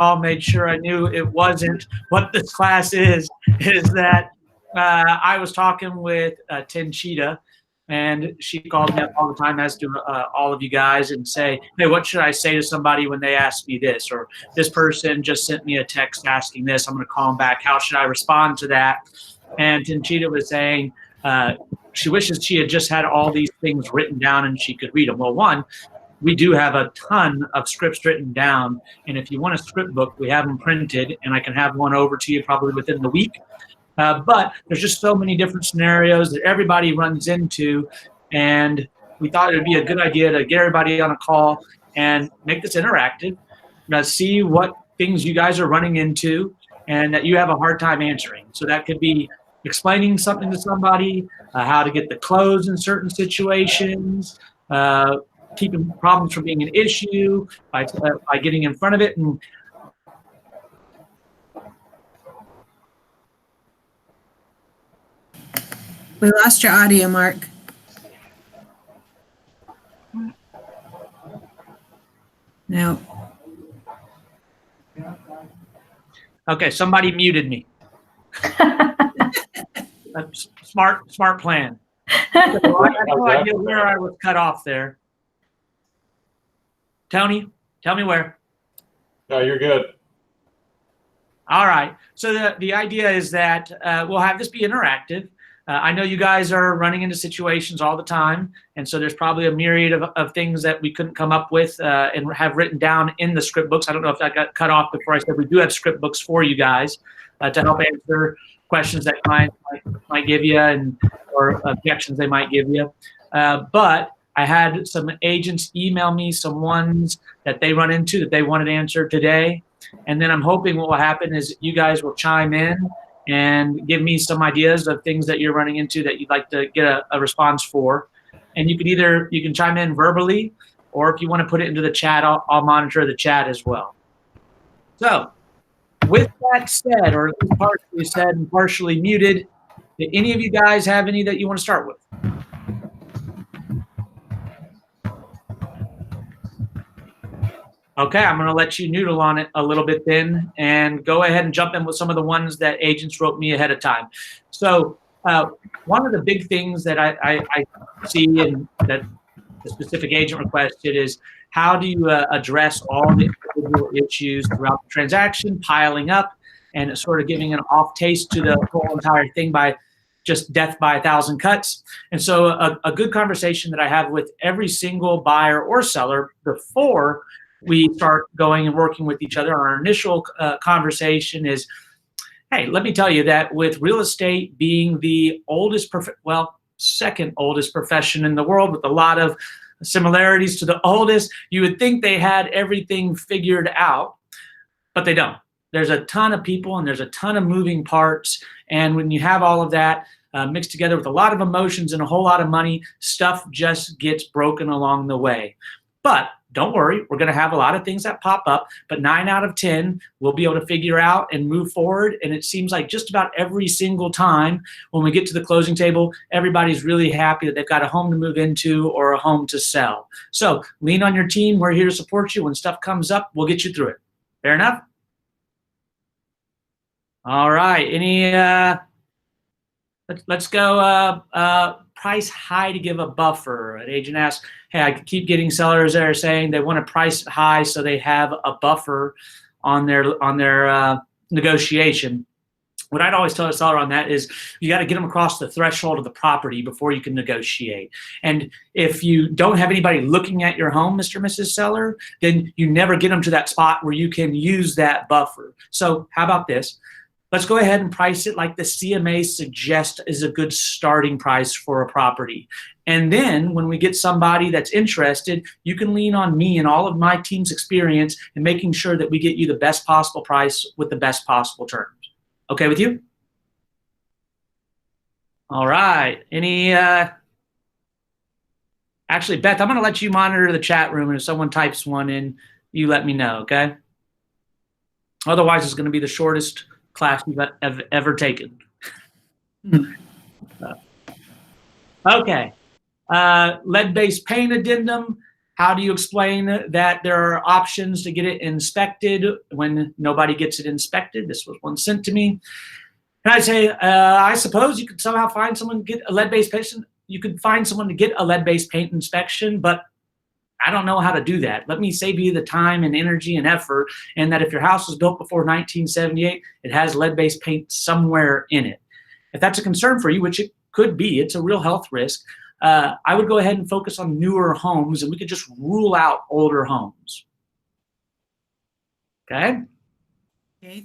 call, made sure I knew it wasn't what this class is that I was talking with Tenchita, and she calls me up all the time, as do all of you guys, and say, hey, what should I say to somebody when they ask me this? Or this person just sent me a text asking this. I'm going to call them back. How should I respond to that? And Tenchita was saying she wishes she had just had all these things written down and she could read them. Well, one, we do have a ton of scripts written down. And if you want a script book, we have them printed, and I can have one over to you probably within the week. But there's just so many different scenarios that everybody runs into, and we thought it would be a good idea to get everybody on a call and make this interactive, see what things you guys are running into and that you have a hard time answering. So that could be explaining something to somebody, how to get the close in certain situations, keeping problems from being an issue by getting in front of it. And we lost your audio, Mark. No. Okay, somebody muted me. Smart plan. So I have no idea where I was cut off there. Tony, tell me where. No, you're good. All right. So the idea is that we'll have this be interactive. I know you guys are running into situations all the time, and so there's probably a myriad of things that we couldn't come up with and have written down in the script books. I don't know if that got cut off before I said we do have script books for you guys to help answer questions that clients might give you or objections they might give you. But I had some agents email me some ones that they run into that they wanted answered today. And then I'm hoping what will happen is you guys will chime in and give me some ideas of things that you're running into that you'd like to get a response for. And you can chime in verbally, or if you want to put it into the chat, I'll monitor the chat as well. So with that said, or at least partially said and partially muted, did any of you guys have any that you want to start with? Okay, I'm going to let you noodle on it a little bit then and go ahead and jump in with some of the ones that agents wrote me ahead of time. So one of the big things that I see and that the specific agent requested is how do you address all the individual issues throughout the transaction, piling up, and sort of giving an off taste to the whole entire thing by just death by 1,000 cuts. And so a good conversation that I have with every single buyer or seller before we start going and working with each other, our initial conversation is, hey, let me tell you that with real estate being the oldest, second oldest profession in the world with a lot of similarities to the oldest, you would think they had everything figured out, but they don't. There's a ton of people and there's a ton of moving parts. And when you have all of that mixed together with a lot of emotions and a whole lot of money, stuff just gets broken along the way. But don't worry, we're going to have a lot of things that pop up, but 9 out of 10 we'll be able to figure out and move forward. And it seems like just about every single time when we get to the closing table, everybody's really happy that they've got a home to move into or a home to sell. So lean on your team. We're here to support you. When stuff comes up, we'll get you through it. Fair enough? All right. Let's go price high to give a buffer. An agent asks, hey, I keep getting sellers that are saying they want to price high so they have a buffer on their negotiation. What I'd always tell a seller on that is you got to get them across the threshold of the property before you can negotiate. And if you don't have anybody looking at your home, Mr. and Mrs. Seller, then you never get them to that spot where you can use that buffer. So how about this? Let's go ahead and price it like the CMA suggests is a good starting price for a property. And then when we get somebody that's interested, you can lean on me and all of my team's experience in making sure that we get you the best possible price with the best possible terms. Okay with you? All right. Actually, Beth, I'm going to let you monitor the chat room, and if someone types one in, you let me know, okay? Otherwise, it's going to be the shortest class you've ever taken. Okay. Lead-based paint addendum. How do you explain that there are options to get it inspected when nobody gets it inspected? This was one sent to me. And I say, I suppose you could somehow find someone to get a lead-based paint. You could find someone to get a lead-based paint inspection, but I don't know how to do that. Let me save you the time and energy and effort, and that if your house was built before 1978, it has lead-based paint somewhere in it. If that's a concern for you, which it could be, it's a real health risk, I would go ahead and focus on newer homes, and we could just rule out older homes. Okay? Okay,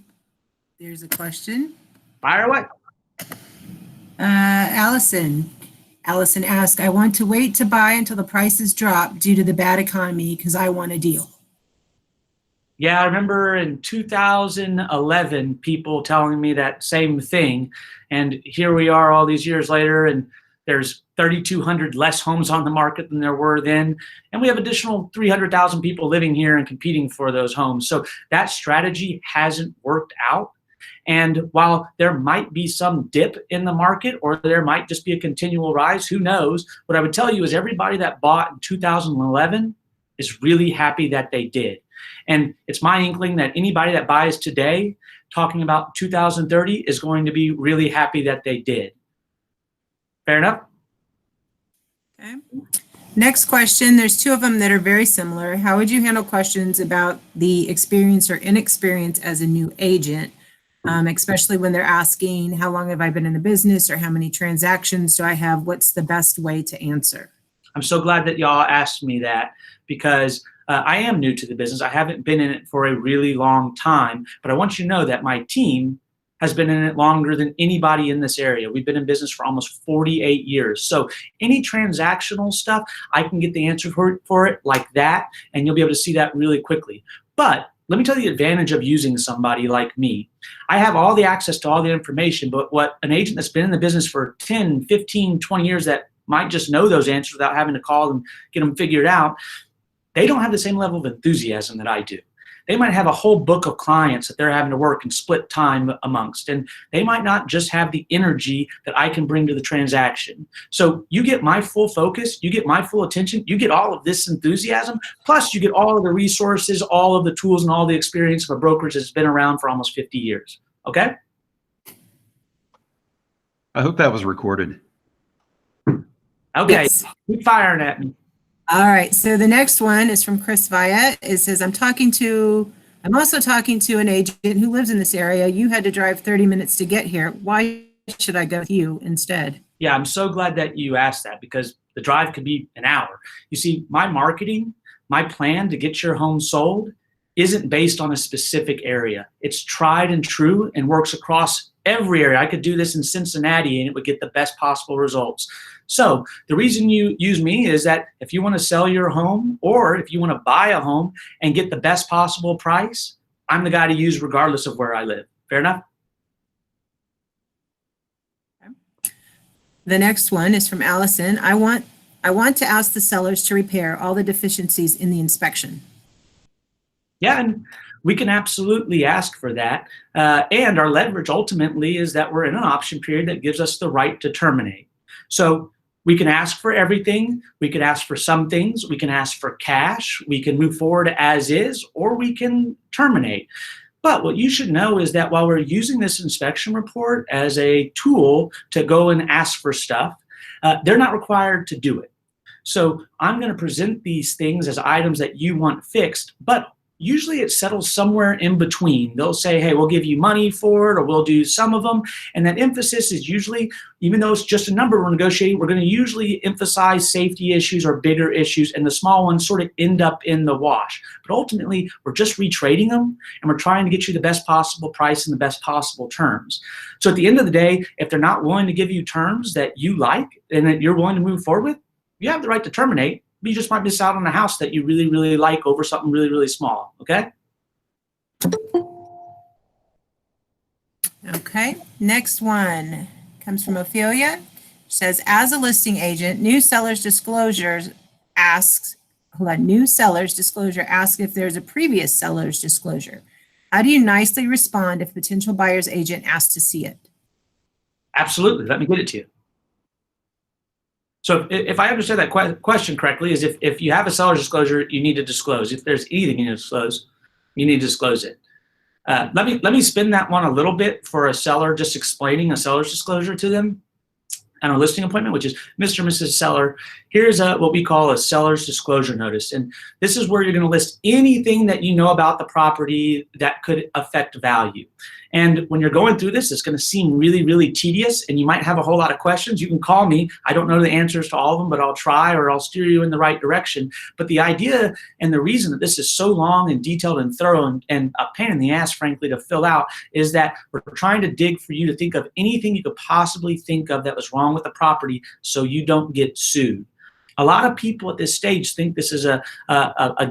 there's a question. Fire away. Allison asked, I want to wait to buy until the prices drop due to the bad economy because I want a deal. Yeah, I remember in 2011, people telling me that same thing. And here we are all these years later, and there's 3,200 less homes on the market than there were then. And we have additional 300,000 people living here and competing for those homes. So that strategy hasn't worked out. And while there might be some dip in the market, or there might just be a continual rise, who knows? What I would tell you is everybody that bought in 2011 is really happy that they did. And it's my inkling that anybody that buys today, talking about 2030, is going to be really happy that they did. Fair enough? Okay. Next question, there's two of them that are very similar. How would you handle questions about the experience or inexperience as a new agent? Especially when they're asking, how long have I been in the business, or how many transactions do I have? What's the best way to answer? I'm so glad that y'all asked me that, because I am new to the business. I haven't been in it for a really long time, but I want you to know that my team has been in it longer than anybody in this area. We've been in business for almost 48 years. So any transactional stuff, I can get the answer for it like that, and you'll be able to see that really quickly. But let me tell you the advantage of using somebody like me. I have all the access to all the information, but what an agent that's been in the business for 10, 15, 20 years that might just know those answers without having to call and get them figured out, they don't have the same level of enthusiasm that I do. They might have a whole book of clients that they're having to work and split time amongst, and they might not just have the energy that I can bring to the transaction. So you get my full focus, you get my full attention, you get all of this enthusiasm, plus you get all of the resources, all of the tools, and all the experience of a brokerage that's been around for almost 50 years. Okay? I hope that was recorded. Okay, Yes. keep firing at me. All right, so the next one is from Chris Viet. It says, I'm also talking to an agent who lives in this area. You had to drive 30 minutes to get here. Why should I go with you instead? Yeah, I'm so glad that you asked that, because the drive could be an hour. You see, my marketing, my plan to get your home sold isn't based on a specific area. It's tried and true and works across every area. I could do this in Cincinnati and it would get the best possible results. So the reason you use me is that if you want to sell your home, or if you want to buy a home and get the best possible price, I'm the guy to use regardless of where I live. Fair enough? The next one is from Allison. I want to ask the sellers to repair all the deficiencies in the inspection. Yeah, and we can absolutely ask for that. And our leverage ultimately is that we're in an option period that gives us the right to terminate. So we can ask for everything. We could ask for some things. We can ask for cash. We can move forward as is, or we can terminate. But what you should know is that while we're using this inspection report as a tool to go and ask for stuff, they're not required to do it. So I'm going to present these things as items that you want fixed, but usually it settles somewhere in between. They'll say, hey, we'll give you money for it, or we'll do some of them. And that emphasis is usually, even though it's just a number we're negotiating, we're going to usually emphasize safety issues or bigger issues, and the small ones sort of end up in the wash. But ultimately, we're just retrading them, and we're trying to get you the best possible price and the best possible terms. So at the end of the day, if they're not willing to give you terms that you like and that you're willing to move forward with, you have the right to terminate. You just might miss out on a house that you really, really like over something really, really small, okay? Okay, next one comes from Ophelia. She says, as a listing agent, new sellers disclosure asks if there's a previous seller's disclosure. How do you nicely respond if potential buyer's agent asks to see it? Absolutely, let me get it to you. So if I understand that question correctly, is if you have a seller's disclosure, you need to disclose. If there's anything you need to disclose, you need to disclose it. Let me spin that one a little bit for a seller, just explaining a seller's disclosure to them on a listing appointment, which is Mr. and Mrs. Seller, here's what we call a seller's disclosure notice. And this is where you're going to list anything that you know about the property that could affect value. And when you're going through this, it's going to seem really, really tedious, and you might have a whole lot of questions. You can call me. I don't know the answers to all of them, but I'll try, or I'll steer you in the right direction. But the idea and the reason that this is so long and detailed and thorough and a pain in the ass, frankly, to fill out is that we're trying to dig for you to think of anything you could possibly think of that was wrong with the property so you don't get sued. A lot of people at this stage think this is a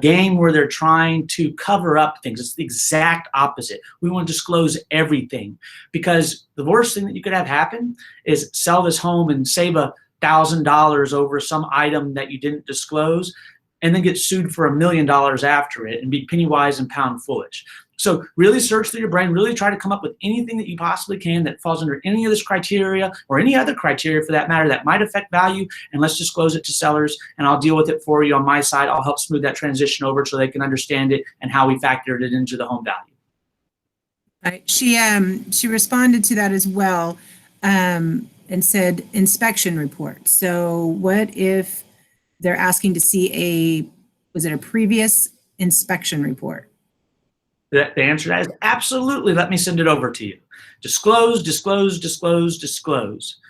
game where they're trying to cover up things. It's the exact opposite. We want to disclose everything, because the worst thing that you could have happen is sell this home and save $1,000 over some item that you didn't disclose, and then get sued for $1 million after it and be penny wise and pound foolish. So really search through your brain, really try to come up with anything that you possibly can that falls under any of this criteria or any other criteria for that matter that might affect value, and let's disclose it to sellers, and I'll deal with it for you on my side. I'll help smooth that transition over so they can understand it and how we factored it into the home value. Right. She responded to that as well, and said inspection report. So what if they're asking to see was it a previous inspection report? The answer to that is absolutely. Let me send it over to you. Disclose, disclose, disclose, disclose.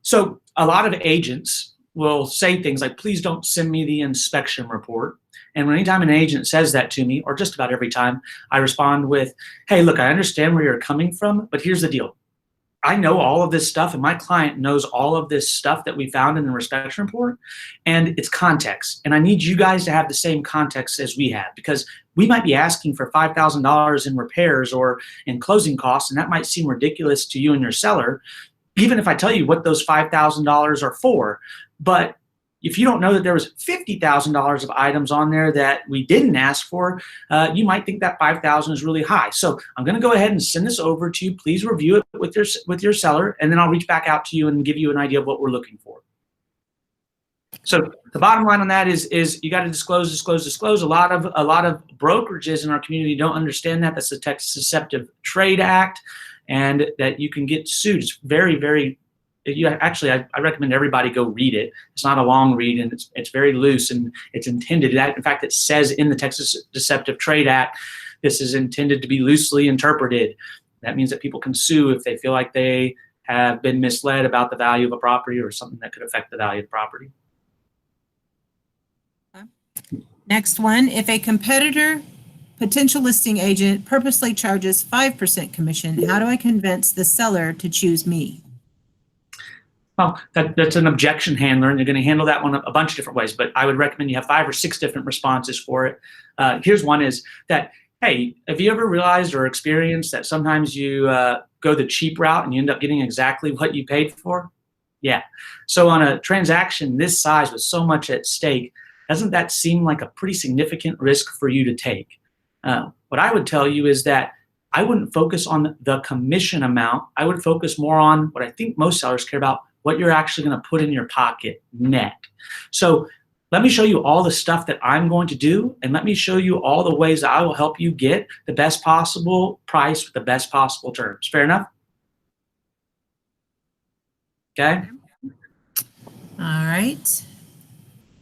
So a lot of agents will say things like, please don't send me the inspection report. And anytime an agent says that to me, or just about every time, I respond with, hey, look, I understand where you're coming from, but here's the deal. I know all of this stuff, and my client knows all of this stuff that we found in the inspection report, and it's context. And I need you guys to have the same context as we have, because we might be asking for $5,000 in repairs or in closing costs, and that might seem ridiculous to you and your seller, even if I tell you what those $5,000 are for. But if you don't know that there was $50,000 of items on there that we didn't ask for, you might think that $5,000 is really high. So I'm going to go ahead and send this over to you. Please review it with your seller, and then I'll reach back out to you and give you an idea of what we're looking for. So the bottom line on that is you got to disclose, disclose, disclose. A lot of brokerages in our community don't understand that. That's the Texas Deceptive Trade Act, and that you can get sued. It's very, very. I recommend everybody go read it. It's not a long read, and it's very loose, and it's intended. In fact, it says in the Texas Deceptive Trade Act, this is intended to be loosely interpreted. That means that people can sue if they feel like they have been misled about the value of a property or something that could affect the value of the property. Next one, if a competitor potential listing agent purposely charges 5% commission, how do I convince the seller to choose me? Well, that's an objection handler, and you're going to handle that one a bunch of different ways, but I would recommend you have 5 or 6 different responses for it. Here's one is that, hey, have you ever realized or experienced that sometimes you go the cheap route and you end up getting exactly what you paid for? Yeah. So on a transaction this size with so much at stake, doesn't that seem like a pretty significant risk for you to take? What I would tell you is that I wouldn't focus on the commission amount. I would focus more on what I think most sellers care about, what you're actually going to put in your pocket net. So let me show you all the stuff that I'm going to do, and let me show you all the ways that I will help you get the best possible price with the best possible terms. Fair enough? Okay. All right.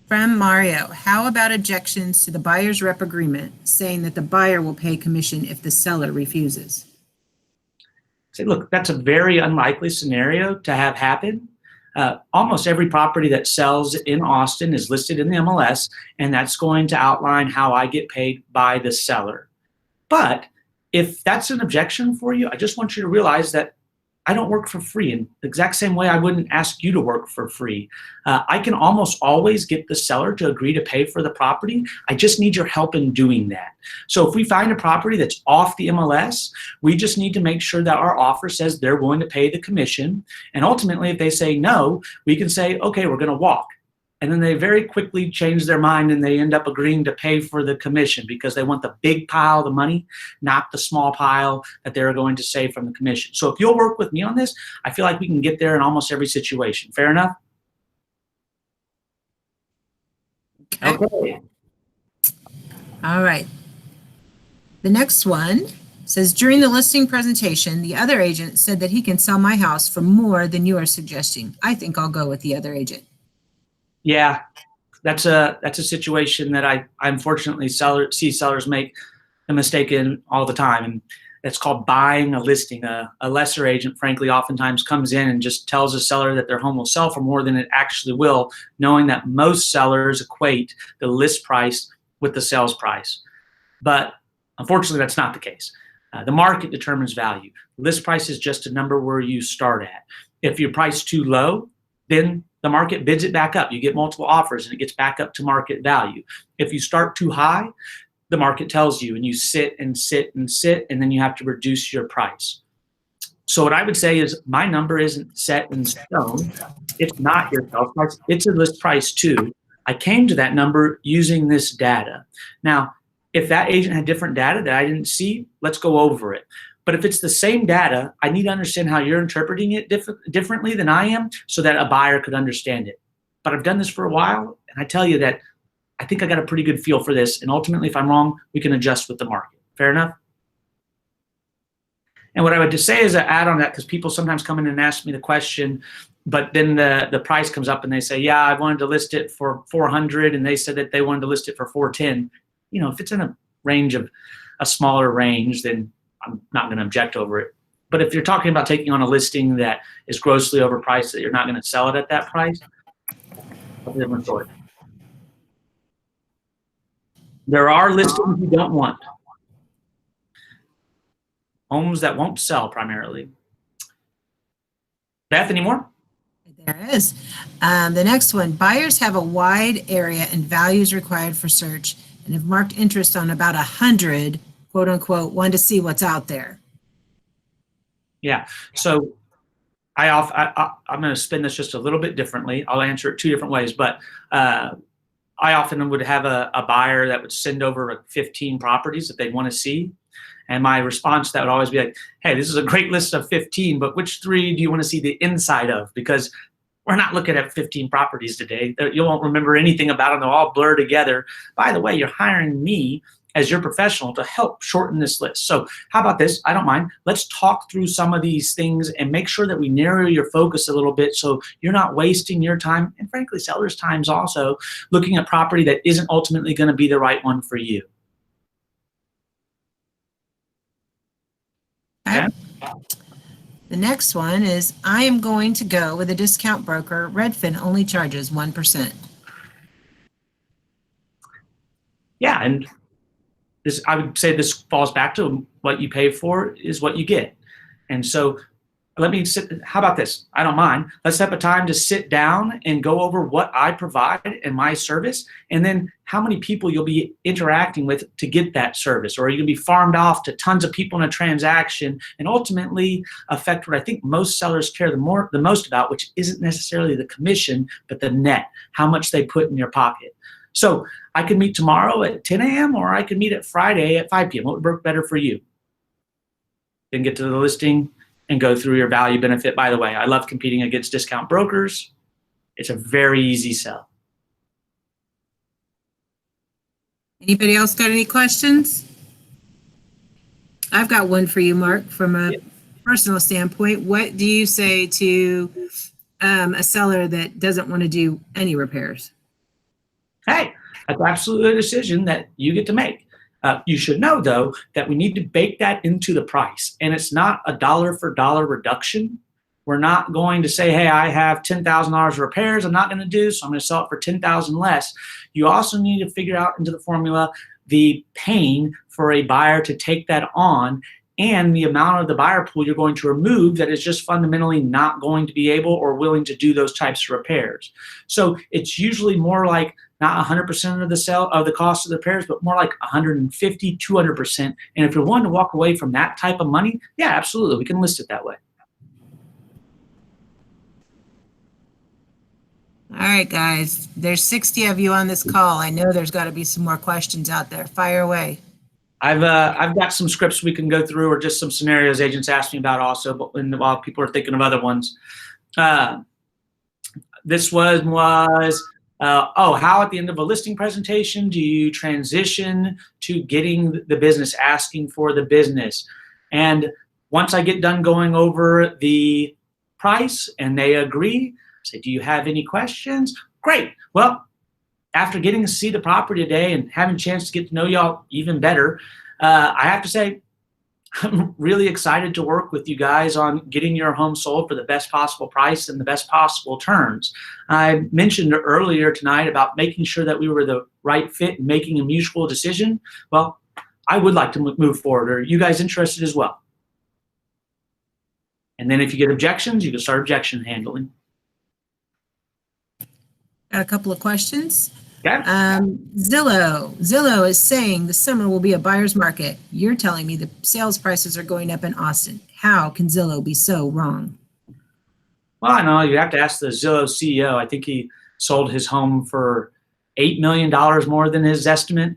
From Mario, how about objections to the buyer's rep agreement saying that the buyer will pay commission if the seller refuses? Say, look, that's a very unlikely scenario to have happen. Almost every property that sells in Austin is listed in the MLS, and that's going to outline how I get paid by the seller. But if that's an objection for you, I just want you to realize that I don't work for free in the exact same way I wouldn't ask you to work for free. I can almost always get the seller to agree to pay for the property. I just need your help in doing that. So if we find a property that's off the MLS, we just need to make sure that our offer says they're willing to pay the commission. And ultimately, if they say no, we can say, okay, we're going to walk. And then they very quickly change their mind and they end up agreeing to pay for the commission because they want the big pile of the money, not the small pile that they're going to save from the commission. So if you'll work with me on this, I feel like we can get there in almost every situation. Fair enough? Okay. All right. The next one says, during the listing presentation, the other agent said that he can sell my house for more than you are suggesting. I think I'll go with the other agent. Yeah, that's a situation that I unfortunately see sellers make a mistake in all the time, and it's called buying a listing. A lesser agent, frankly, oftentimes comes in and just tells a seller that their home will sell for more than it actually will, knowing that most sellers equate the list price with the sales price. But unfortunately, that's not the case. The market determines value. The list price is just a number where you start at. If your price too low, then the market bids it back up. You get multiple offers and it gets back up to market value. If you start too high, the market tells you and you sit and sit and sit, and then you have to reduce your price. So what I would say is my number isn't set in stone. It's not your sales price. It's a list price too. I came to that number using this data. Now, if that agent had different data that I didn't see, let's go over it. But if it's the same data, I need to understand how you're interpreting it differently than I am so that a buyer could understand it. But I've done this for a while, and I tell you that I think I got a pretty good feel for this. And ultimately, if I'm wrong, we can adjust with the market. Fair enough? And what I would just say is to add on that, because people sometimes come in and ask me the question, but then the price comes up and they say, yeah, I wanted to list it for 400, and they said that they wanted to list it for 410. You know, if it's in a range of a smaller range, then I'm not going to object over it. But if you're talking about taking on a listing that is grossly overpriced, that you're not going to sell it at that price, that's a different story. There are listings you don't want. Homes that won't sell primarily. Beth, any more? There is. The next one, buyers have a wide area and values required for search and have marked interest on about 100, quote unquote, want to see what's out there. Yeah. So I'm going to spin this just a little bit differently. I'll answer it two different ways, but I often would have a buyer that would send over 15 properties that they want to see. And my response to that would always be like, hey, this is a great list of 15, but which 3 do you want to see the inside of? Because we're not looking at 15 properties today. You won't remember anything about them. They'll all blur together. By the way, you're hiring me as your professional to help shorten this list. So how about this? I don't mind. Let's talk through some of these things and make sure that we narrow your focus a little bit so you're not wasting your time, and frankly, sellers' times also, looking at property that isn't ultimately going to be the right one for you. Okay. The next one is, I am going to go with a discount broker. Redfin only charges 1%. Yeah, and this, I would say this falls back to what you pay for is what you get. And so how about this? I don't mind. Let's have a time to sit down and go over what I provide and my service, and then how many people you'll be interacting with to get that service, or are you gonna be farmed off to tons of people in a transaction and ultimately affect what I think most sellers care the most about, which isn't necessarily the commission, but the net, how much they put in your pocket. So I could meet tomorrow at 10 a.m. or I could meet at Friday at 5 p.m. What would work better for you? Then get to the listing and go through your value benefit. By the way, I love competing against discount brokers. It's a very easy sell. Anybody else got any questions? I've got one for you, Mark, from a personal standpoint. What do you say to a seller that doesn't want to do any repairs? Hey, that's absolutely a decision that you get to make. You should know, though, that we need to bake that into the price. And it's not a dollar for dollar reduction. We're not going to say, hey, I have $10,000 of repairs I'm not going to do, so I'm going to sell it for $10,000 less. You also need to figure out into the formula the pain for a buyer to take that on and the amount of the buyer pool you're going to remove that is just fundamentally not going to be able or willing to do those types of repairs. So it's usually more like not 100% of the cost of the repairs, but more like 150, 200%. And if you're willing to walk away from that type of money, yeah, absolutely, we can list it that way. All right, guys, there's 60 of you on this call. I know there's got to be some more questions out there. Fire away. I've got some scripts we can go through, or just some scenarios agents asked me about also, but while people are thinking of other ones. This one was, How at the end of a listing presentation do you transition to getting the business, asking for the business? And once I get done going over the price and they agree, I say, do you have any questions? Great. Well, after getting to see the property today and having a chance to get to know y'all even better, I have to say, I'm really excited to work with you guys on getting your home sold for the best possible price and the best possible terms. I mentioned earlier tonight about making sure that we were the right fit and making a mutual decision. Well, I would like to move forward. Are you guys interested as well? And then if you get objections, you can start objection handling. Got a couple of questions. Okay. Zillow is saying the summer will be a buyer's market. You're telling me the sales prices are going up in Austin. How can Zillow be so wrong? Well, I know you have to ask the Zillow CEO. I think he sold his home for $8 million more than his estimate.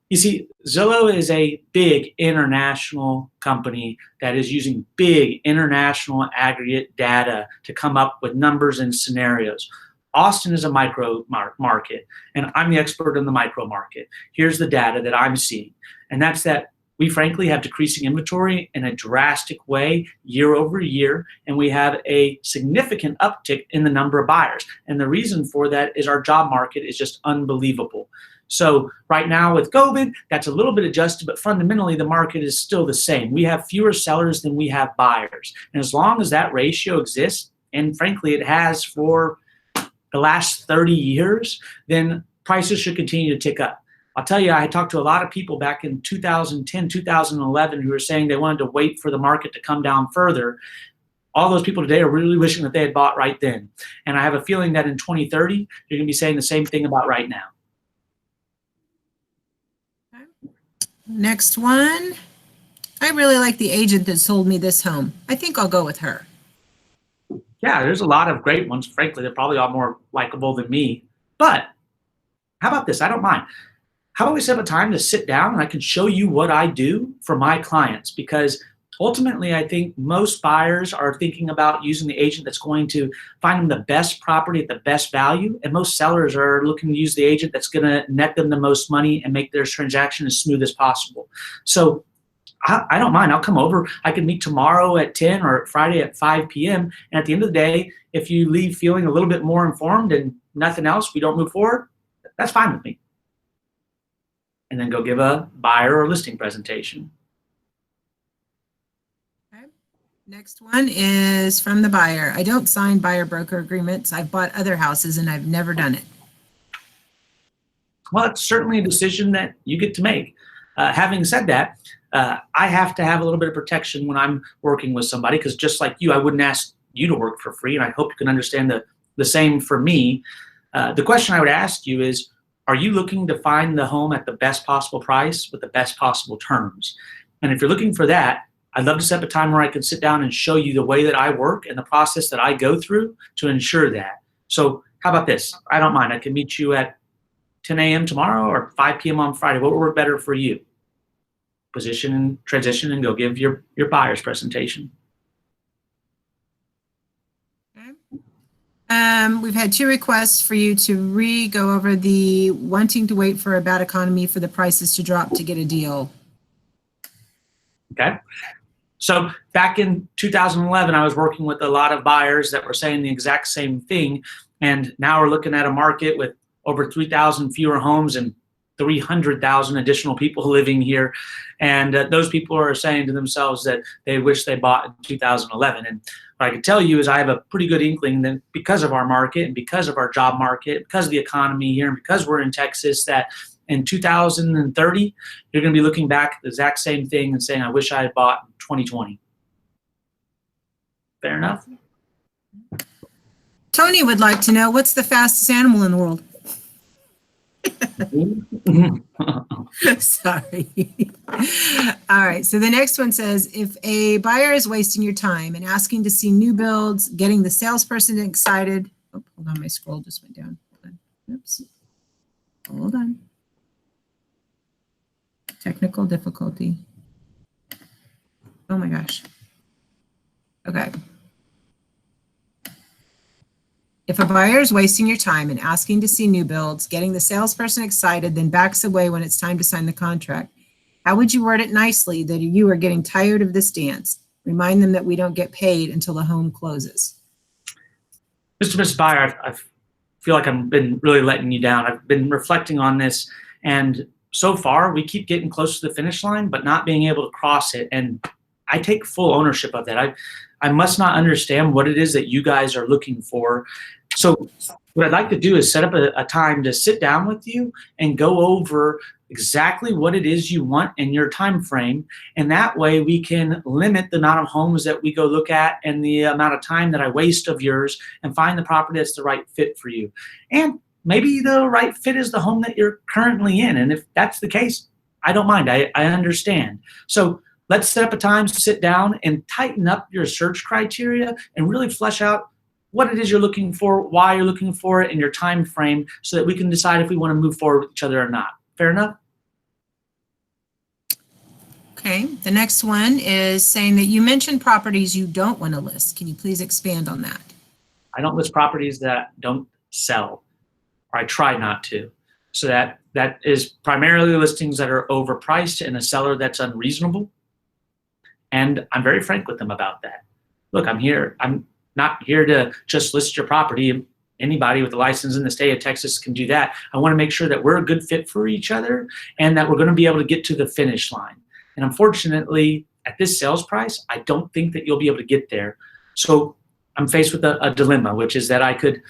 You see, Zillow is a big international company that is using big international aggregate data to come up with numbers and scenarios. Austin is a micro market, and I'm the expert in the micro market. Here's the data that I'm seeing, and that's that we frankly have decreasing inventory in a drastic way year over year, and we have a significant uptick in the number of buyers. And the reason for that is our job market is just unbelievable. So right now with COVID, that's a little bit adjusted, but fundamentally the market is still the same. We have fewer sellers than we have buyers. And as long as that ratio exists, and frankly it has for the last 30 years, then prices should continue to tick up. I'll tell you, I talked to a lot of people back in 2010, 2011 who were saying they wanted to wait for the market to come down further. All those people today are really wishing that they had bought right then. And I have a feeling that in 2030, you're going to be saying the same thing about right now. Next one. I really like the agent that sold me this home. I think I'll go with her. Yeah, there's a lot of great ones. Frankly, they're probably all more likable than me. But how about this? I don't mind. How about we set up a time to sit down and I can show you what I do for my clients? Because ultimately, I think most buyers are thinking about using the agent that's going to find them the best property at the best value. And most sellers are looking to use the agent that's going to net them the most money and make their transaction as smooth as possible. So I don't mind. I'll come over. I can meet tomorrow at 10 or Friday at 5 p.m. And at the end of the day, if you leave feeling a little bit more informed and nothing else, we don't move forward, that's fine with me. And then go give a buyer or listing presentation. Okay. Next one is from the buyer. I don't sign buyer broker agreements. I've bought other houses and I've never done it. Well, it's certainly a decision that you get to make. Having said that, I have to have a little bit of protection when I'm working with somebody, because just like you, I wouldn't ask you to work for free, and I hope you can understand the same for me. The question I would ask you is, are you looking to find the home at the best possible price with the best possible terms? And if you're looking for that, I'd love to set up a time where I can sit down and show you the way that I work and the process that I go through to ensure that. So how about this? I don't mind. I can meet you at 10 a.m. tomorrow or 5 p.m. on Friday. What would work better for you? Position and transition and go give your buyer's presentation. Okay. We've had 2 requests for you to go over the wanting to wait for a bad economy for the prices to drop to get a deal. Okay. So back in 2011, I was working with a lot of buyers that were saying the exact same thing. And now we're looking at a market with over 3,000 fewer homes and 300,000 additional people living here. And those people are saying to themselves that they wish they bought in 2011. And what I can tell you is I have a pretty good inkling that because of our market and because of our job market, because of the economy here, and because we're in Texas, that in 2030, you're going to be looking back at the exact same thing and saying, I wish I had bought in 2020. Fair enough? Tony would like to know, what's the fastest animal in the world? Sorry. All right. So the next one says, if a buyer is wasting your time and asking to see new builds, getting the salesperson excited. Oh, hold on. My scroll just went down. Oops. Hold on. Technical difficulty. Oh my gosh. Okay. If a buyer is wasting your time and asking to see new builds, getting the salesperson excited, then backs away when it's time to sign the contract, how would you word it nicely that you are getting tired of this dance? Remind them that we don't get paid until the home closes. Mr. and Mrs. Buyer, I feel like I've been really letting you down. I've been reflecting on this, and so far we keep getting close to the finish line, but not being able to cross it. And I take full ownership of that. I must not understand what it is that you guys are looking for. So what I'd like to do is set up a time to sit down with you and go over exactly what it is you want in your time frame, and that way we can limit the amount of homes that we go look at and the amount of time that I waste of yours, and find the property that's the right fit for you. And maybe the right fit is the home that you're currently in, and if that's the case, I don't mind. I understand. So let's set up a time to sit down and tighten up your search criteria and really flesh out what it is you're looking for, why you're looking for it, and your time frame, so that we can decide if we want to move forward with each other or not. Fair enough? Okay, the next one is saying that you mentioned properties you don't want to list. Can you please expand on that? I don't list properties that don't sell, or I try not to. So that is primarily listings that are overpriced and a seller that's unreasonable. And I'm very frank with them about that. Look, I'm not here to just list your property. Anybody with a license in the state of Texas can do that. I want to make sure that we're a good fit for each other and that we're going to be able to get to the finish line. And unfortunately, at this sales price, I don't think that you'll be able to get there. So I'm faced with a dilemma, which is that I could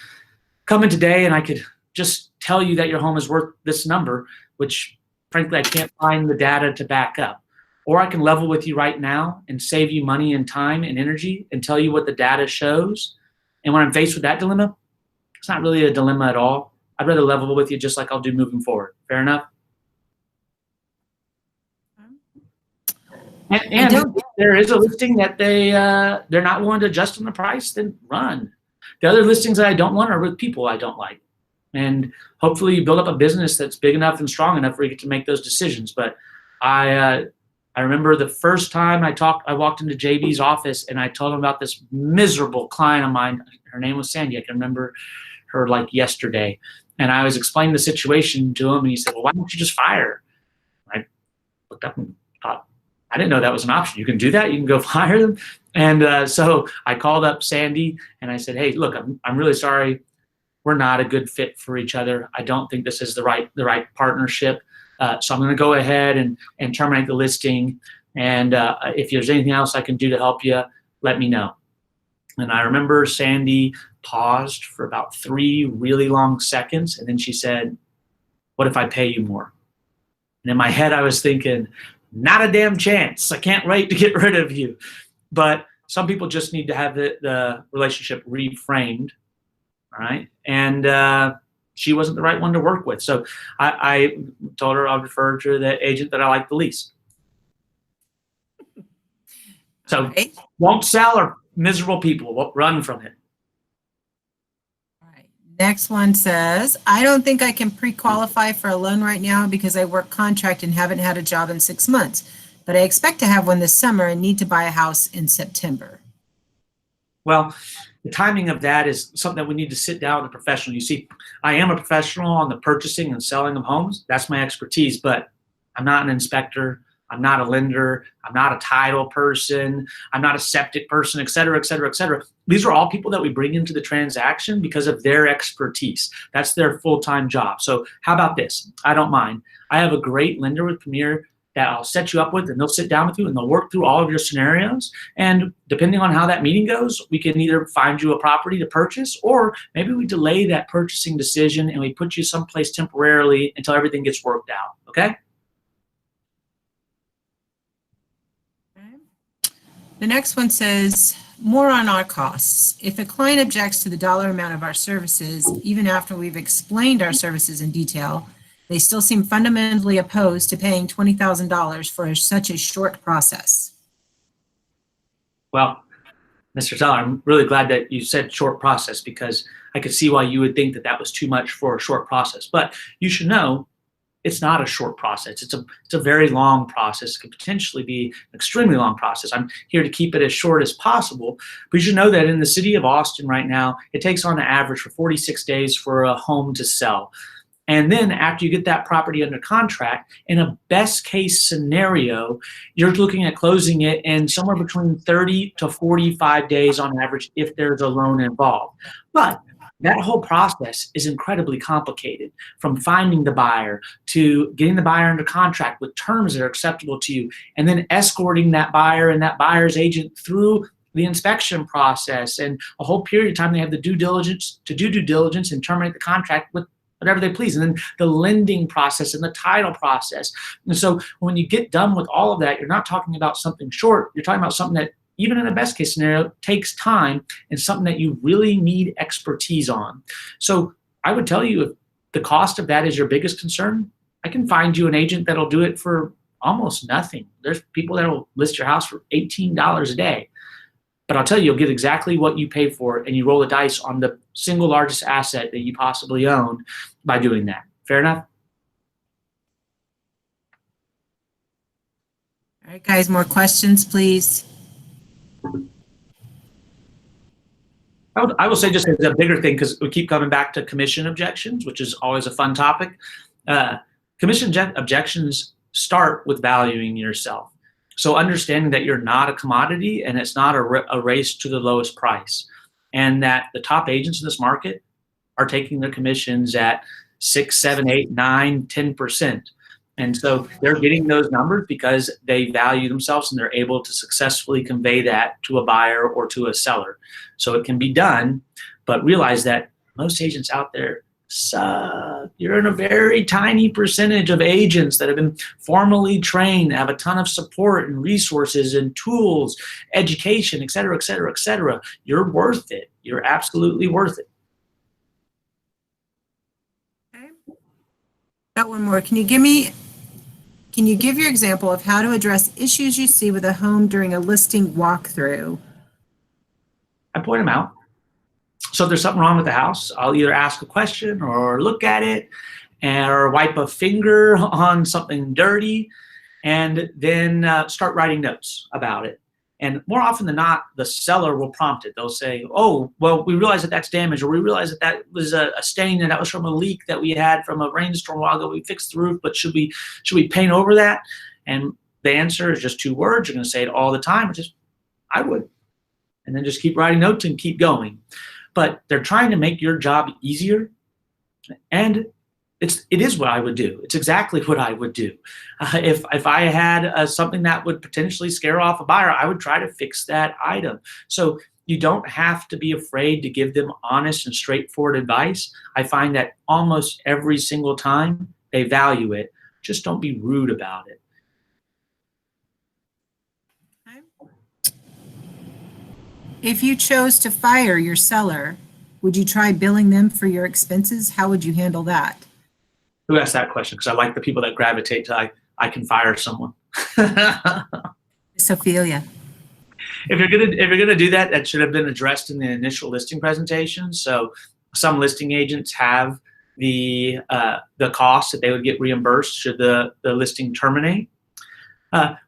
come in today and I could just tell you that your home is worth this number, which frankly, I can't find the data to back up. Or I can level with you right now and save you money and time and energy and tell you what the data shows. And when I'm faced with that dilemma, it's not really a dilemma at all. I'd rather level with you just like I'll do moving forward. Fair enough? And if there is a listing that they're not willing to adjust on the price, then run. The other listings that I don't want are with people I don't like. And hopefully you build up a business that's big enough and strong enough where you get to make those decisions. But I remember the first time I walked into JB's office and I told him about this miserable client of mine. Her name was Sandy. I can remember her like yesterday. And I was explaining the situation to him, and he said, well, why don't you just fire her? I looked up and thought, I didn't know that was an option. You can do that. You can go fire them. And so I called up Sandy and I said, hey, look, I'm really sorry. We're not a good fit for each other. I don't think this is the right partnership. So I'm going to go ahead and terminate the listing. And if there's anything else I can do to help you, let me know. And I remember Sandy paused for about 3 really long seconds. And then she said, what if I pay you more? And in my head, I was thinking, not a damn chance. I can't wait to get rid of you. But some people just need to have the relationship reframed. All right. And she wasn't the right one to work with. So I told her I'll refer to the agent that I like the least. So Right. Won't sell or miserable people. We'll run from it. All right. Next one says, I don't think I can pre-qualify for a loan right now because I work contract and haven't had a job in 6 months, but I expect to have one this summer and need to buy a house in September. Well, the timing of that is something that we need to sit down with a professional. You see, I am a professional on the purchasing and selling of homes. That's my expertise, but I'm not an inspector. I'm not a lender. I'm not a title person. I'm not a septic person, et cetera, et cetera, et cetera. These are all people that we bring into the transaction because of their expertise. That's their full-time job. So how about this? I don't mind. I have a great lender with Premier that I'll set you up with, and they'll sit down with you and they'll work through all of your scenarios. And depending on how that meeting goes, we can either find you a property to purchase, or maybe we delay that purchasing decision and we put you someplace temporarily until everything gets worked out. Okay? The next one says, more on our costs. If a client objects to the dollar amount of our services, even after we've explained our services in detail, they still seem fundamentally opposed to paying $20,000 for such a short process. Well, Mr. Teller, I'm really glad that you said short process, because I could see why you would think that that was too much for a short process. But you should know it's not a short process. It's a very long process. It could potentially be an extremely long process. I'm here to keep it as short as possible. But you should know that in the city of Austin right now, it takes on average for 46 days for a home to sell. And then after you get that property under contract, in a best case scenario, you're looking at closing it in somewhere between 30 to 45 days on average if there's a loan involved. But that whole process is incredibly complicated, from finding the buyer to getting the buyer under contract with terms that are acceptable to you, and then escorting that buyer and that buyer's agent through the inspection process and a whole period of time they have the due diligence and terminate the contract with whatever they please, and then the lending process and the title process. And so when you get done with all of that, you're not talking about something short, you're talking about something that, even in a best case scenario, takes time and something that you really need expertise on. So I would tell you, if the cost of that is your biggest concern, I can find you an agent that'll do it for almost nothing. There's people that will list your house for $18 a day. But I'll tell you, you'll get exactly what you pay for, and you roll the dice on the single largest asset that you possibly own by doing that. Fair enough? All right, guys, more questions, please. I will say, just as a bigger thing, because we keep coming back to commission objections, which is always a fun topic. Commission objections start with valuing yourself. So understanding that you're not a commodity and it's not a race to the lowest price, and that the top agents in this market are taking their commissions at 6, 7, 8, 9, 10%. And so they're getting those numbers because they value themselves and they're able to successfully convey that to a buyer or to a seller. So it can be done, but realize that most agents out there suck. You're in a very tiny percentage of agents that have been formally trained, have a ton of support and resources and tools, education, et cetera, et cetera, et cetera. You're worth it. You're absolutely worth it. Okay. Got one more. Can you give your example of how to address issues you see with a home during a listing walkthrough? I point them out. So if there's something wrong with the house, I'll either ask a question or look at it or wipe a finger on something dirty, and then start writing notes about it. And more often than not, the seller will prompt it. They'll say, oh, well, we realize that that's damaged, or we realize that that was a stain and that was from a leak that we had from a rainstorm a while ago. We fixed the roof, but should we paint over that? And the answer is just 2 words. You're going to say it all the time, which is, I would. And then just keep writing notes and keep going. But they're trying to make your job easier, and it is what I would do. It's exactly what I would do. If I had something that would potentially scare off a buyer, I would try to fix that item. So you don't have to be afraid to give them honest and straightforward advice. I find that almost every single time they value it. Just don't be rude about it. If you chose to fire your seller, would you try billing them for your expenses? How would you handle that? Who asked that question? Because I like the people that gravitate to I can fire someone. Ophelia. If you're gonna do that, that should have been addressed in the initial listing presentation. So some listing agents have the cost that they would get reimbursed should the listing terminate.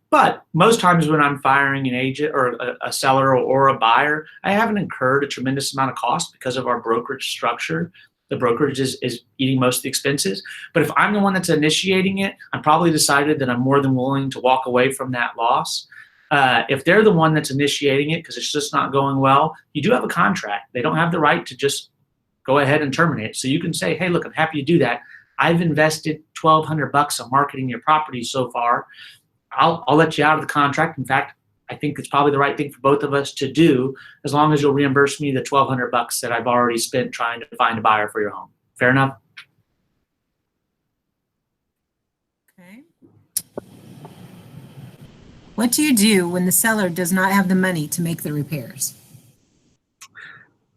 But most times when I'm firing an agent or a seller or a buyer, I haven't incurred a tremendous amount of cost because of our brokerage structure. The brokerage is eating most of the expenses. But if I'm the one that's initiating it, I'm probably decided that I'm more than willing to walk away from that loss. If they're the one that's initiating it because it's just not going well, you do have a contract. They don't have the right to just go ahead and terminate it. So you can say, hey, look, I'm happy to do that. I've invested $1,200 on marketing your property so far. I'll let you out of the contract. In fact, I think it's probably the right thing for both of us to do, as long as you'll reimburse me the $1,200 that I've already spent trying to find a buyer for your home. Fair enough? Okay. What do you do when the seller does not have the money to make the repairs?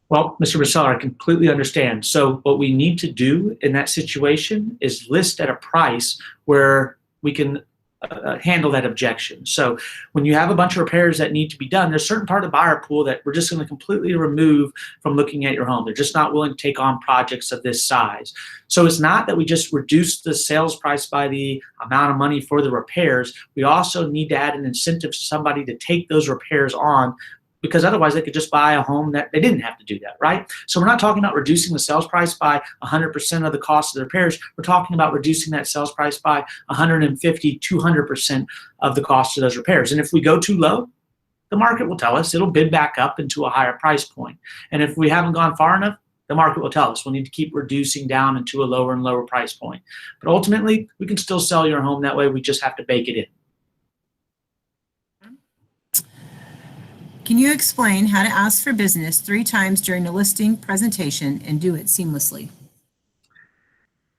Well, Mr. Seller, I completely understand. So what we need to do in that situation is list at a price where we can handle that objection. So when you have a bunch of repairs that need to be done, there's a certain part of the buyer pool that we're just going to completely remove from looking at your home. They're just not willing to take on projects of this size. So it's not that we just reduce the sales price by the amount of money for the repairs. We also need to add an incentive to somebody to take those repairs on, because otherwise they could just buy a home that they didn't have to do that, right? So we're not talking about reducing the sales price by 100% of the cost of the repairs. We're talking about reducing that sales price by 150, 200% of the cost of those repairs. And if we go too low, the market will tell us. It'll bid back up into a higher price point. And if we haven't gone far enough, the market will tell us we'll need to keep reducing down into a lower and lower price point. But ultimately, we can still sell your home that way. We just have to bake it in. Can you explain how to ask for business 3 times during a listing presentation and do it seamlessly?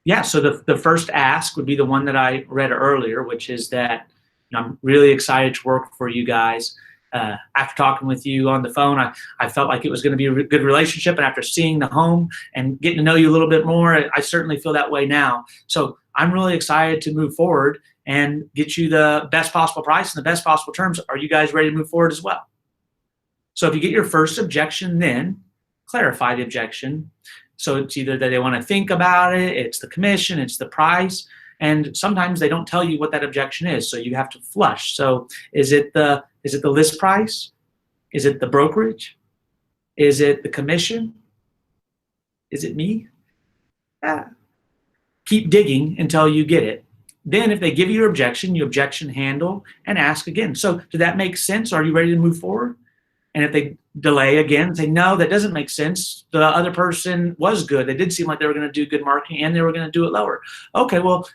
Yeah, so the first ask would be the one that I read earlier, which is that I'm really excited to work for you guys. After talking with you on the phone, I felt like it was going to be a good relationship. And after seeing the home and getting to know you a little bit more, I certainly feel that way now. So I'm really excited to move forward and get you the best possible price and the best possible terms. Are you guys ready to move forward as well? So if you get your first objection, then clarify the objection. So it's either that they want to think about it, it's the commission, it's the price, and sometimes they don't tell you what that objection is. So you have to flush. So is it the list price? Is it the brokerage? Is it the commission? Is it me? Keep digging until you get it. Then if they give you your objection, you objection handle and ask again. So did that make sense? Are you ready to move forward? And if they delay again, say, no, that doesn't make sense. The other person was good. They did seem like they were going to do good marketing and they were going to do it lower. Okay, well,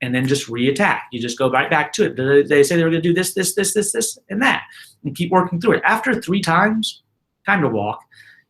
and then just re-attack. You just go right back to it. They say they were going to do this, and that, and keep working through it. After 3 times, time to walk.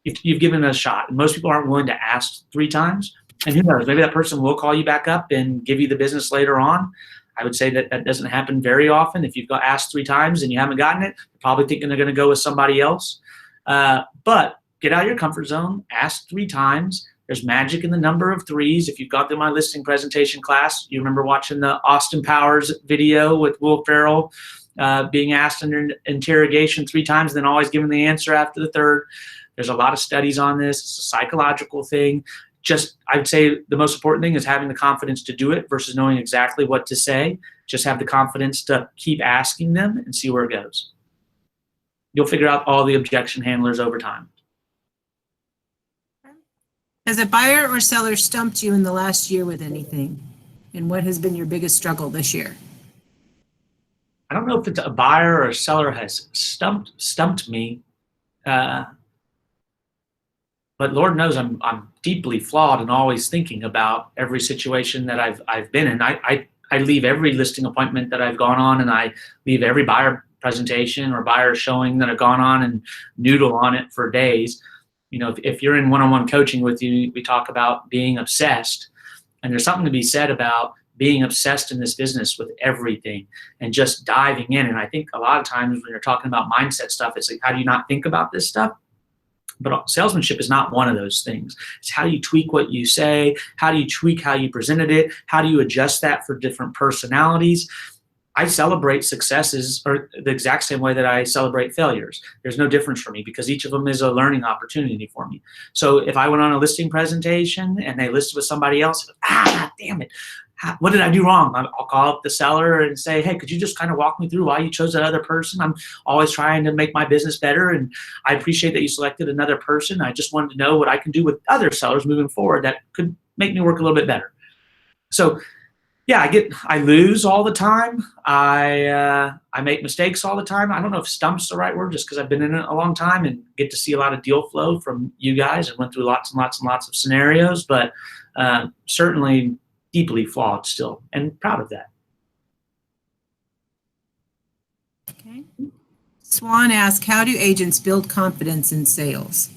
You've given it a shot. And most people aren't willing to ask 3 times. And who knows, maybe that person will call you back up and give you the business later on. I would say that that doesn't happen very often. If you've got asked 3 times and you haven't gotten it, you're probably thinking they're going to go with somebody else. But get out of your comfort zone, ask 3 times. There's magic in the number of 3s. If you've got through my listing presentation class, you remember watching the Austin Powers video with Will Ferrell being asked under interrogation 3 times and then always giving the answer after the 3rd. There's a lot of studies on this. It's a psychological thing. Just, I would say the most important thing is having the confidence to do it versus knowing exactly what to say. Just have the confidence to keep asking them and see where it goes. You'll figure out all the objection handlers over time. Has a buyer or seller stumped you in the last year with anything? And what has been your biggest struggle this year? I don't know if it's a buyer or a seller has stumped me. But Lord knows I'm deeply flawed and always thinking about every situation that I've been in. I leave every listing appointment that I've gone on, and I leave every buyer presentation or buyer showing that I've gone on and noodle on it for days. You know, if you're in one-on-one coaching with you, we talk about being obsessed, and there's something to be said about being obsessed in this business with everything and just diving in. And I think a lot of times when you're talking about mindset stuff, it's like, how do you not think about this stuff? But salesmanship is not one of those things. It's how you tweak what you say, how do you tweak how you presented it, how do you adjust that for different personalities. I celebrate successes or the exact same way that I celebrate failures. There's no difference for me because each of them is a learning opportunity for me. So if I went on a listing presentation and they listed with somebody else, damn it, what did I do wrong? I'll call up the seller and say, hey, could you just kind of walk me through why you chose that other person? I'm always trying to make my business better, and I appreciate that you selected another person. I just wanted to know what I can do with other sellers moving forward that could make me work a little bit better. So yeah, I lose all the time. I make mistakes all the time. I don't know if stump's the right word, just because I've been in it a long time and get to see a lot of deal flow from you guys and went through lots and lots and lots of scenarios, but certainly deeply flawed still, and proud of that. Okay. Swan asks, how do agents build confidence in sales?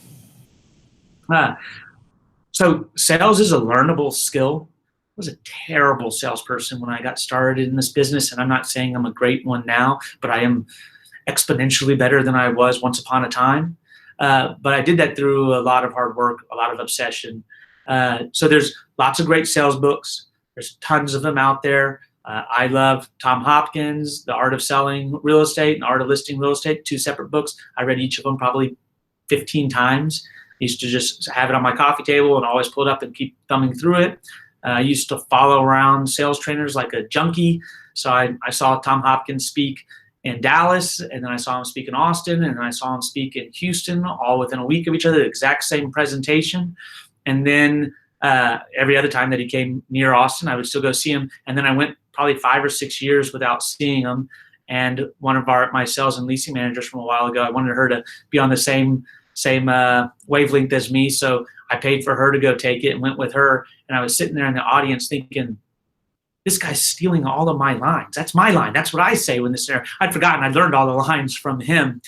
So sales is a learnable skill. I was a terrible salesperson when I got started in this business, and I'm not saying I'm a great one now, but I am exponentially better than I was once upon a time. But I did that through a lot of hard work, a lot of obsession. So there's lots of great sales books. There's tons of them out there. I love Tom Hopkins, The Art of Selling Real Estate and Art of Listing Real Estate, 2 separate books. I read each of them probably 15 times. I used to just have it on my coffee table and always pull it up and keep thumbing through it. I used to follow around sales trainers like a junkie. So I saw Tom Hopkins speak in Dallas, and then I saw him speak in Austin, and then I saw him speak in Houston, all within a week of each other, the exact same presentation. And then every other time that he came near Austin, I would still go see him. And then I went probably 5 or 6 years without seeing him. And one of my sales and leasing managers from a while ago, I wanted her to be on the same wavelength as me. So I paid for her to go take it and went with her. And I was sitting there in the audience thinking, this guy's stealing all of my lines. That's my line. That's what I say when this. I'd forgotten. I learned all the lines from him.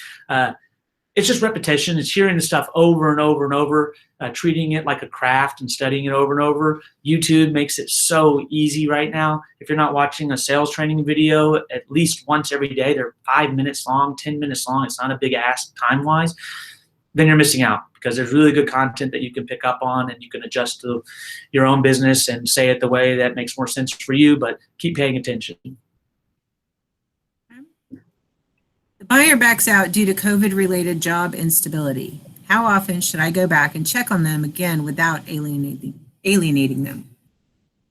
It's just repetition. It's hearing the stuff over and over and over, treating it like a craft and studying it over and over. YouTube makes it so easy right now. If you're not watching a sales training video at least once every day, they're 5 minutes long, 10 minutes long. It's not a big ask time-wise. Then you're missing out, because there's really good content that you can pick up on and you can adjust to your own business and say it the way that makes more sense for you, but keep paying attention. The buyer backs out due to COVID-related job instability. How often should I go back and check on them again without alienating them?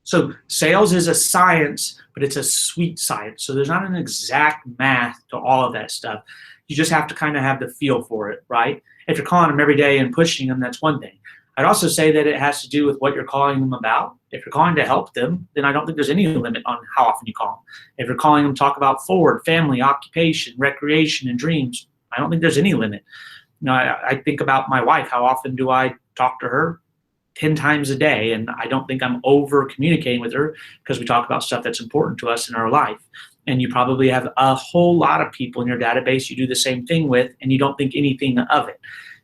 So sales is a science, but it's a sweet science. So there's not an exact math to all of that stuff. You just have to kind of have the feel for it, right? If you're calling them every day and pushing them, that's one thing. I'd also say that it has to do with what you're calling them about. If you're calling to help them, then I don't think there's any limit on how often you call them. If you're calling them to talk about forward, family, occupation, recreation, and dreams, I don't think there's any limit. You know, I think about my wife. How often do I talk to her? 10 times a day, and I don't think I'm over communicating with her, because we talk about stuff that's important to us in our life. And you probably have a whole lot of people in your database you do the same thing with, and you don't think anything of it.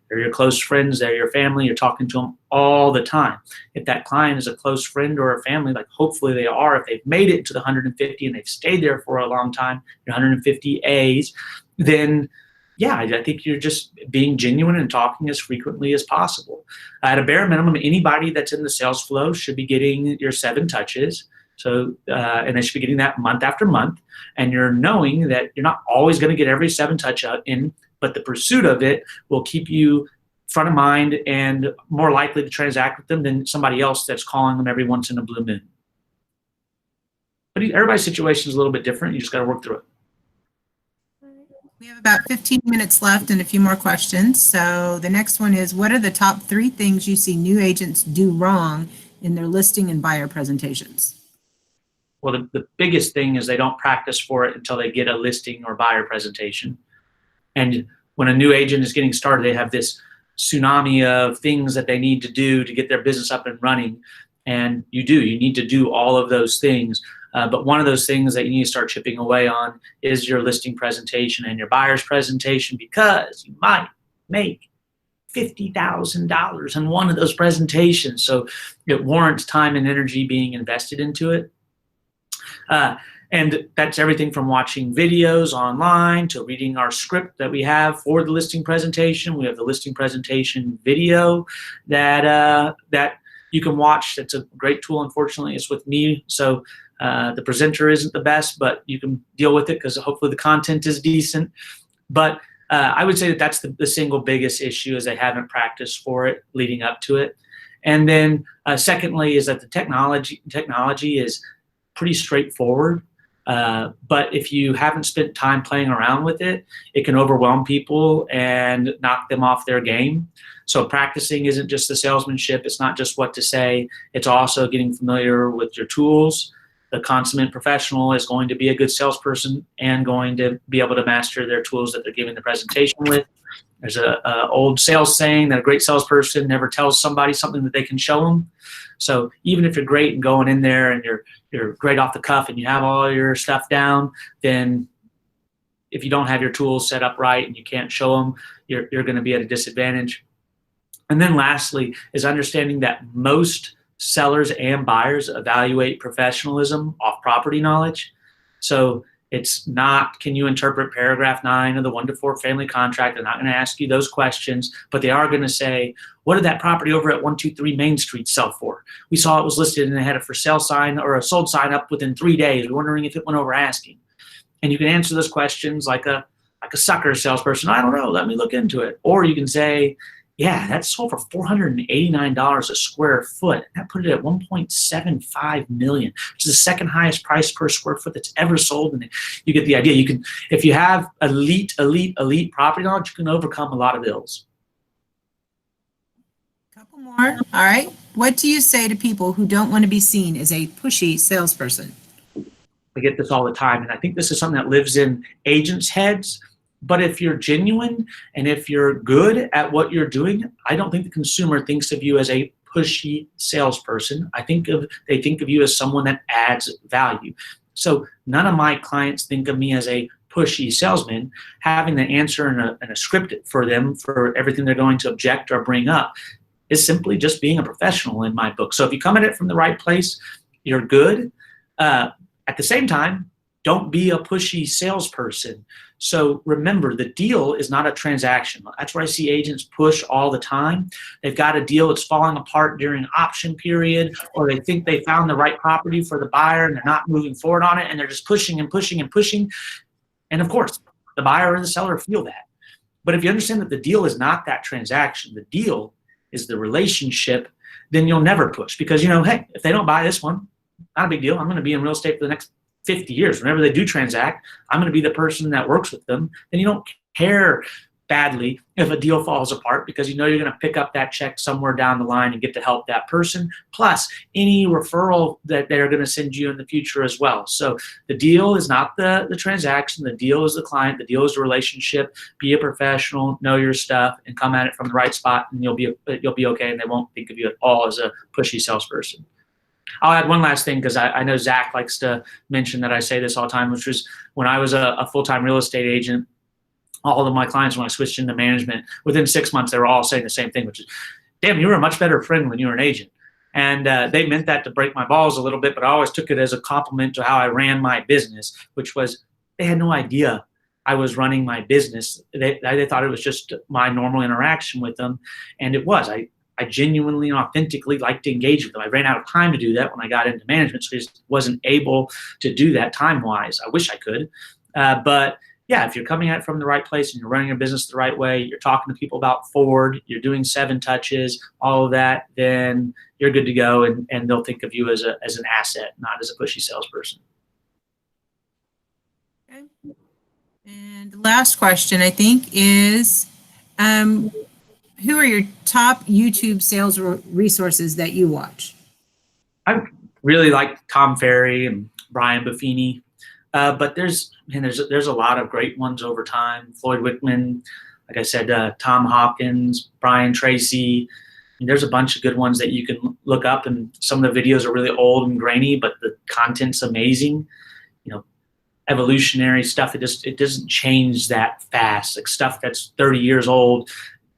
They're your close friends, they're your family, you're talking to them all the time. If that client is a close friend or a family, like hopefully they are, if they've made it to the 150 and they've stayed there for a long time, your 150 A's, then yeah, I think you're just being genuine and talking as frequently as possible. At a bare minimum, anybody that's in the sales flow should be getting your 7 touches. So, and they should be getting that month after month. And you're knowing that you're not always going to get every 7 touch in, but the pursuit of it will keep you front of mind and more likely to transact with them than somebody else that's calling them every once in a blue moon. But everybody's situation is a little bit different. You just got to work through it. We have about 15 minutes left and a few more questions. So the next one is, what are the top 3 things you see new agents do wrong in their listing and buyer presentations? Well, the biggest thing is they don't practice for it until they get a listing or buyer presentation. And when a new agent is getting started, they have this tsunami of things that they need to do to get their business up and running. And you need to do all of those things. But one of those things that you need to start chipping away on is your listing presentation and your buyer's presentation, because you might make $50,000 in one of those presentations. So it warrants time and energy being invested into it. And that's everything from watching videos online to reading our script that we have for the listing presentation. We have the listing presentation video that you can watch. That's a great tool. Unfortunately, it's with me, so the presenter isn't the best, but you can deal with it because hopefully the content is decent. But I would say that that's the single biggest issue, is they haven't practiced for it leading up to it. And then secondly is that the technology is pretty straightforward. But if you haven't spent time playing around with it, it can overwhelm people and knock them off their game. So practicing isn't just the salesmanship. It's not just what to say. It's also getting familiar with your tools. The consummate professional is going to be a good salesperson and going to be able to master their tools that they're giving the presentation with. There's an old sales saying that a great salesperson never tells somebody something that they can show them. So even if you're great and going in there and you're great off the cuff and you have all your stuff down, then if you don't have your tools set up right and you can't show them, you're going to be at a disadvantage. And then lastly is understanding that most sellers and buyers evaluate professionalism off property knowledge. So It's not, can you interpret paragraph 9 of the 1-to-4 family contract? They're not going to ask you those questions, but they are going to say, what did that property over at 123 Main Street sell for? We saw it was listed and they had a for sale sign or a sold sign up within 3 days. We're wondering if it went over asking. And you can answer those questions like a sucker salesperson. I don't know, let me look into it. Or you can say, yeah, that sold for $489 a square foot. That put it at $1.75 million, which is the second highest price per square foot that's ever sold. And you get the idea. You can, if you have elite property knowledge, you can overcome a lot of ills. Couple more. All right. What do you say to people who don't want to be seen as a pushy salesperson? I get this all the time, and I think this is something that lives in agents' heads. But if you're genuine and if you're good at what you're doing, I don't think the consumer thinks of you as a pushy salesperson. They think of you as someone that adds value. So none of my clients think of me as a pushy salesman. Having the answer and a script for them for everything they're going to object or bring up is simply just being a professional in my book. So if you come at it from the right place, you're good. At the same time, don't be a pushy salesperson. So remember, the deal is not a transaction. That's where I see agents push all the time. They've got a deal that's falling apart during option period, or they think they found the right property for the buyer and they're not moving forward on it, and they're just pushing and pushing and pushing. And of course, the buyer or the seller feel that. But if you understand that the deal is not that transaction, the deal is the relationship, then you'll never push because, hey, if they don't buy this one, not a big deal. I'm going to be in real estate for the next 50 years. Whenever they do transact, I'm going to be the person that works with them. Then you don't care badly if a deal falls apart because you're going to pick up that check somewhere down the line and get to help that person. Plus any referral that they're going to send you in the future as well. So the deal is not the transaction. The deal is the client. The deal is the relationship. Be a professional, know your stuff, and come at it from the right spot, and you'll be okay. And they won't think of you at all as a pushy salesperson. I'll add one last thing because I know Zach likes to mention that I say this all the time, which was when I was a full-time real estate agent, all of my clients, when I switched into management, within 6 months, they were all saying the same thing, which is, damn, you were a much better friend when you were an agent. And they meant that to break my balls a little bit, but I always took it as a compliment to how I ran my business, which was they had no idea I was running my business. They thought it was just my normal interaction with them, and it was. I genuinely and authentically like to engage with them. I ran out of time to do that when I got into management, so I just wasn't able to do that time-wise. I wish I could. But yeah, if you're coming at it from the right place and you're running your business the right way, you're talking to people about forward, you're doing 7 touches, all of that, then you're good to go, and they'll think of you as an asset, not as a pushy salesperson. Okay. And the last question, I think, is who are your top YouTube sales resources that you watch? I really like Tom Ferry and Brian Buffini, but there's a lot of great ones over time. Floyd Wickman, like I said, Tom Hopkins, Brian Tracy. There's a bunch of good ones that you can look up, and some of the videos are really old and grainy, but the content's amazing. Evolutionary stuff. It doesn't change that fast. Like stuff that's 30 years old,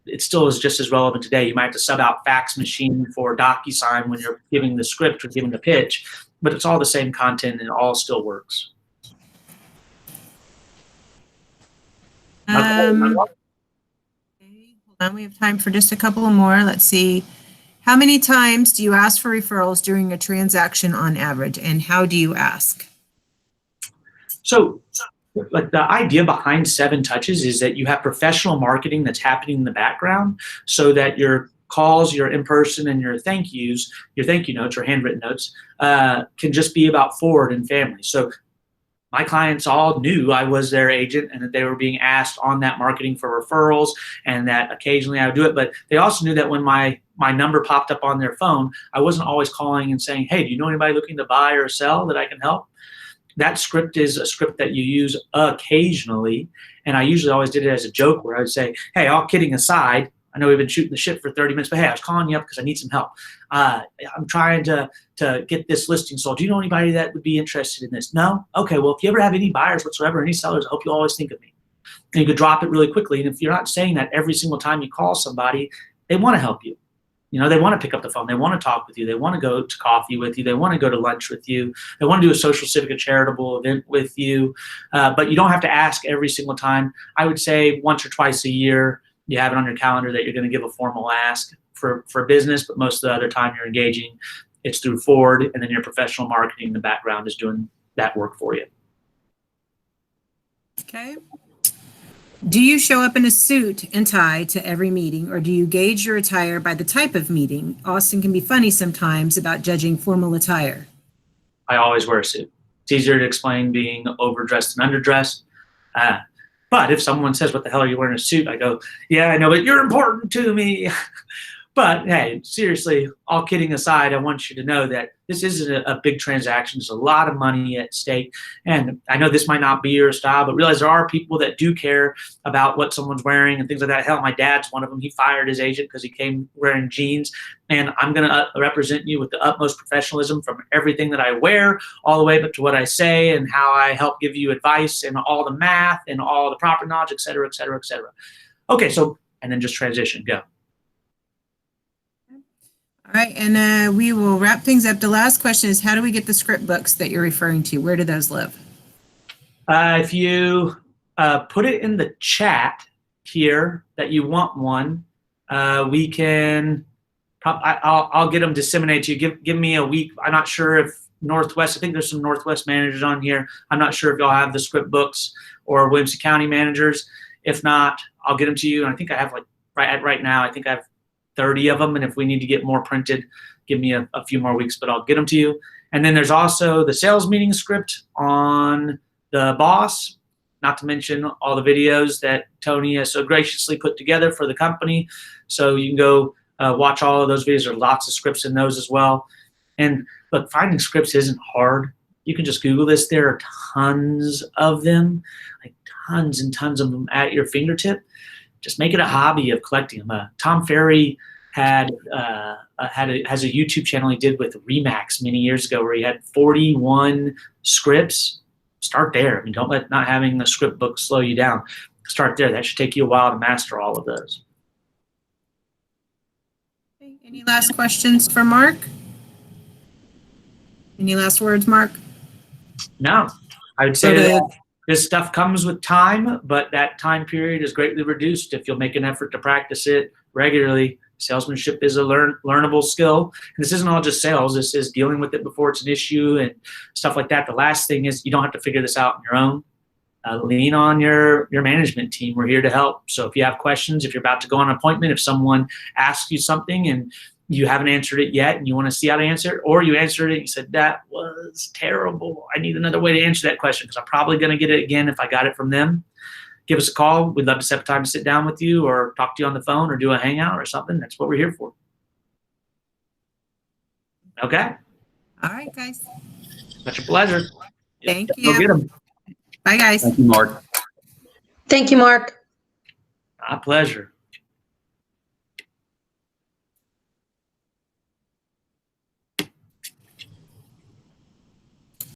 it still is just as relevant today. You might have to sub out fax machine for DocuSign when you're giving the script or giving the pitch, but it's all the same content and it all still works. Hold on, we have time for just a couple more. Let's see. How many times do you ask for referrals during a transaction on average, and how do you ask? So like the idea behind 7 touches is that you have professional marketing that's happening in the background so that your calls, your in-person, and your thank you notes or handwritten notes can just be about forward and family. So my clients all knew I was their agent and that they were being asked on that marketing for referrals, and that occasionally I would do it. But they also knew that when my number popped up on their phone, I wasn't always calling and saying, hey, do you know anybody looking to buy or sell that I can help? That script is a script that you use occasionally, and I usually always did it as a joke where I would say, hey, all kidding aside, I know we've been shooting the shit for 30 minutes, but hey, I was calling you up because I need some help. I'm trying to get this listing sold. Do you know anybody that would be interested in this? No? Okay, well, if you ever have any buyers whatsoever, any sellers, I hope you always think of me. And you could drop it really quickly, and if you're not saying that every single time you call somebody, they want to help you. they want to pick up the phone. They want to talk with you. They want to go to coffee with you. They want to go to lunch with you. They want to do a social, civic, or charitable event with you. But you don't have to ask every single time. I would say once or twice a year, you have it on your calendar that you're going to give a formal ask for business. But most of the other time you're engaging, it's through Ford, and then your professional marketing in the background is doing that work for you. Okay. Do you show up in a suit and tie to every meeting, or do you gauge your attire by the type of meeting? Austin can be funny sometimes about judging formal attire. I always wear a suit. It's easier to explain being overdressed and underdressed. But if someone says, "What the hell are you wearing a suit?" I go, "Yeah, I know, but you're important to me." But hey, seriously, all kidding aside, I want you to know that this isn't a big transaction. There's a lot of money at stake. And I know this might not be your style, but realize there are people that do care about what someone's wearing and things like that. Hell, my dad's one of them. He fired his agent because he came wearing jeans. And I'm going to represent you with the utmost professionalism from everything that I wear all the way up to what I say and how I help give you advice and all the math and all the proper knowledge, et cetera, et cetera, et cetera. Okay, so, and then just transition, go. All right, and we will wrap things up. The last question is, how do we get the script books that you're referring to? Where do those live? If you put it in the chat here that you want one, we can, I'll get them disseminated to you. Give me a week. I'm not sure if Northwest, I think there's some Northwest managers on here. I'm not sure if y'all have the script books or Williamson County managers. If not, I'll get them to you. And I think I have right now, I think I have 30 of them, and if we need to get more printed, give me a few more weeks, but I'll get them to you. And then there's also the sales meeting script on the Boss, not to mention all the videos that Tony has so graciously put together for the company. So you can go watch all of those videos. There are lots of scripts in those as well. And look, finding scripts isn't hard. You can just Google this. There are tons of them, like tons and tons of them at your fingertip. Just make it a hobby of collecting them. Tom Ferry has a YouTube channel he did with Remax many years ago where he had 41 scripts. Start there. I mean, don't let not having a script book slow you down. Start there. That should take you a while to master all of those. Okay, any last questions for Mark? Any last words, Mark? No, I would say that this stuff comes with time, but that time period is greatly reduced if you'll make an effort to practice it regularly. Salesmanship is a learnable skill. And this isn't all just sales. This is dealing with it before it's an issue and stuff like that. The last thing is you don't have to figure this out on your own. Lean on your management team. We're here to help. So if you have questions, if you're about to go on an appointment, if someone asks you something and you haven't answered it yet and you want to see how to answer it, or you answered it and you said, that was terrible, I need another way to answer that question because I'm probably going to get it again if I got it from them, give us a call. We'd love to set up time to sit down with you or talk to you on the phone or do a hangout or something. That's what we're here for. Okay. All right, guys. Such a pleasure. Thank Go you. get them. Bye, guys. Thank you, Mark. Thank you, Mark. My pleasure.